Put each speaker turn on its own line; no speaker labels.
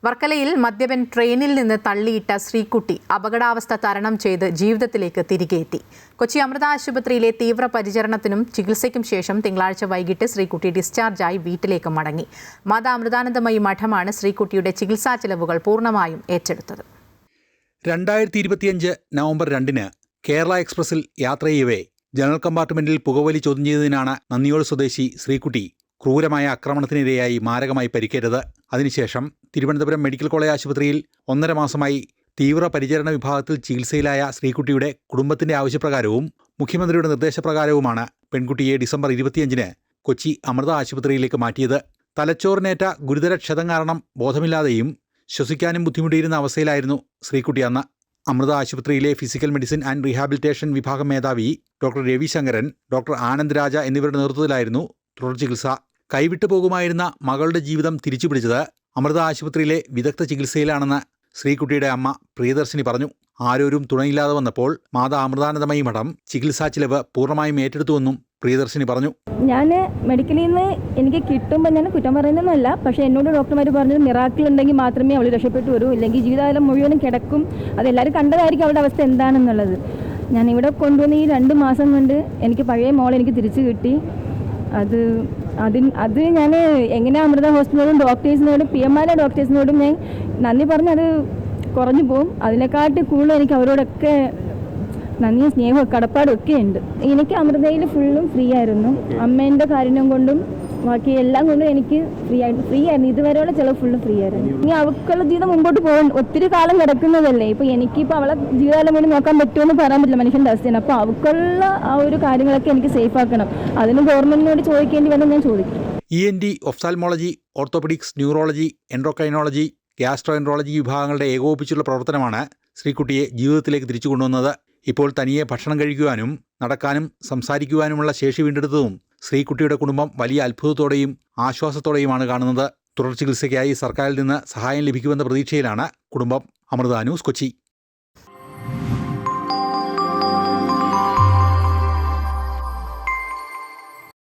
വർക്കലയിൽ മദ്യപൻ ട്രെയിനിൽ നിന്ന് തള്ളിയിട്ട ശ്രീകുട്ടി അപകടാവസ്ഥ തരണം ചെയ്ത് ജീവിതത്തിലേക്ക് തിരികെ എത്തി. കൊച്ചി അമൃത ആശുപത്രിയിലെ തീവ്രപരിചരണത്തിനും ചികിത്സയ്ക്കും ശേഷം തിങ്കളാഴ്ച വൈകിട്ട് ശ്രീകുട്ടി ഡിസ്ചാർജായി വീട്ടിലേക്ക് മടങ്ങി. മാതാ അമൃതാനന്ദമയി മഠമാണ് ശ്രീകുട്ടിയുടെ ചികിത്സാ ചെലവുകൾ പൂർണ്ണമായും ഏറ്റെടുത്തത്.
2025 നവംബർ 2-ന് കേരള എക്സ്പ്രസിൽ യാത്ര ചെയ്യവേ ജനറൽ കമ്പാർട്ട്മെന്റിൽ പുകവലി ചോദ്യം ചെയ്തതിനാണ് നന്ദിയോട് സ്വദേശി ശ്രീകുട്ടി ക്രൂരമായ ആക്രമണത്തിനിരയായി മാരകമായി പരിക്കേറ്റത്. അതിനുശേഷം തിരുവനന്തപുരം മെഡിക്കൽ കോളേജ് ആശുപത്രിയിൽ 1.5 മാസമായി തീവ്രപരിചരണ വിഭാഗത്തിൽ ചികിത്സയിലായ ശ്രീകുട്ടിയുടെ കുടുംബത്തിന്റെ ആവശ്യപ്രകാരവും മുഖ്യമന്ത്രിയുടെ നിർദ്ദേശപ്രകാരവുമാണ് പെൺകുട്ടിയെ ഡിസംബർ 25-ന് കൊച്ചി അമൃത ആശുപത്രിയിലേക്ക് മാറ്റിയത്. തലച്ചോറിനേറ്റ ഗുരുതര ക്ഷതം കാരണം ബോധമില്ലാതെയും ശ്വസിക്കാനും ബുദ്ധിമുട്ടിയിരുന്ന അവസ്ഥയിലായിരുന്നു ശ്രീകുട്ടി അന്ന്. അമൃത ആശുപത്രിയിലെ ഫിസിക്കൽ മെഡിസിൻ ആൻഡ് റീഹാബിലിറ്റേഷൻ വിഭാഗം മേധാവി ഡോക്ടർ രവിശങ്കരൻ, ഡോക്ടർ ആനന്ദ് രാജ എന്നിവരുടെ നേതൃത്വത്തിലായിരുന്നു തുടർ ചികിത്സ. കൈവിട്ടു പോകുമായിരുന്ന മകളുടെ ജീവിതം തിരിച്ചുപിടിച്ചത് അമൃത ആശുപത്രിയിലെ വിദഗ്ധ ചികിത്സയിലാണെന്ന് ശ്രീകുട്ടിയുടെ അമ്മ പ്രിയദർശിനി പറഞ്ഞു. ആരോരും തുണയില്ലാതെ വന്നപ്പോൾ മാതാ അമൃതാനന്ദമയി മഠം ചികിത്സാ ചിലവ് പൂർണ്ണമായും ഏറ്റെടുത്തുവെന്നും പ്രിയദർശിനി പറഞ്ഞു.
ഞാൻ മെഡിക്കലിൽ നിന്ന് എനിക്ക് കിട്ടുമ്പോൾ ഞാൻ കുറ്റം പറയുന്നൊന്നുമല്ല, പക്ഷേ എന്നോട് ഡോക്ടർമാർ പറഞ്ഞത് മിറാക്കിൾ ഉണ്ടെങ്കിൽ മാത്രമേ അവൾ രക്ഷപ്പെട്ടു വരൂ, ഇല്ലെങ്കിൽ ജീവിതകാലം മുഴുവനും കിടക്കും. അതെല്ലാവരും കണ്ടതായിരിക്കും അവളുടെ അവസ്ഥ എന്താണെന്നുള്ളത്. ഞാൻ ഇവിടെ കൊണ്ടുവന്ന് ഈ 2 മാസം കൊണ്ട് എനിക്ക് പഴയ മോളെ എനിക്ക് തിരിച്ചു കിട്ടി. അത് ഞാൻ എങ്ങനെ അമൃത ഹോസ്പിറ്റലിനോടും ഡോക്ടേഴ്സിനോടും PMR ഡോക്ടേഴ്സിനോടും ഞാൻ നന്ദി പറഞ്ഞ് അത് കുറഞ്ഞു പോകും. അതിനെക്കാട്ടി കൂടുതൽ എനിക്ക് അവരോടൊക്കെ നന്ദിയും സ്നേഹവും കടപ്പാടും ഒക്കെ ഉണ്ട്. എനിക്ക് അമൃതയിൽ ഫുള്ളും ഫ്രീ ആയിരുന്നു. അമ്മേൻ്റെ കാരുണ്യം കൊണ്ടും ബാക്കി എല്ലാം കൊണ്ടും എനിക്ക് ഫ്രീ ആയിരുന്നു. ഇതുവരെയുള്ള ചിലവ് ഫുള്ളും ഫ്രീ ആയിരുന്നു. ഇനി അവൾക്കുള്ള ജീവിതം മുമ്പോട്ട് പോകും. ഒത്തിരി കാലം കിടക്കുന്നതല്ലേ. ഇപ്പോൾ എനിക്കിപ്പോൾ അവളെ ജീവിതകാലം വേണ്ടി നോക്കാൻ പറ്റുമെന്ന് പറയാൻ പറ്റില്ല, മനുഷ്യൻ്റെ അവസ്ഥയാണ്. അപ്പോൾ അവൾക്കുള്ള ആ ഒരു കാര്യങ്ങളൊക്കെ എനിക്ക് സേഫ് ആക്കണം. അതിന് ഗവൺമെൻറ്റിനോട് ചോദിക്കേണ്ടി വന്നാൽ ഞാൻ ചോദിക്കും.
ENT, ophthalmology, orthopaedics, neurology, endocrinology, gastroenterology വിഭാഗങ്ങളുടെ ഏകോപിപ്പിച്ചുള്ള പ്രവർത്തനമാണ് ശ്രീകുട്ടിയെ ജീവിതത്തിലേക്ക് തിരിച്ചു കൊണ്ടുവന്നത്. ഇപ്പോൾ തനിയെ ഭക്ഷണം കഴിക്കുവാനും നടക്കാനും സംസാരിക്കുവാനുമുള്ള ശേഷി വീണ്ടെടുത്തതും ശ്രീകുട്ടിയുടെ കുടുംബം വലിയ അത്ഭുതത്തോടെയും ആശ്വാസത്തോടെയുമാണ് കാണുന്നത്. തുടർ ചികിത്സയ്ക്കായി സർക്കാരിൽ നിന്ന് സഹായം ലഭിക്കുമെന്ന പ്രതീക്ഷയിലാണ് കുടുംബം. അമൃത ന്യൂസ്, കൊച്ചി.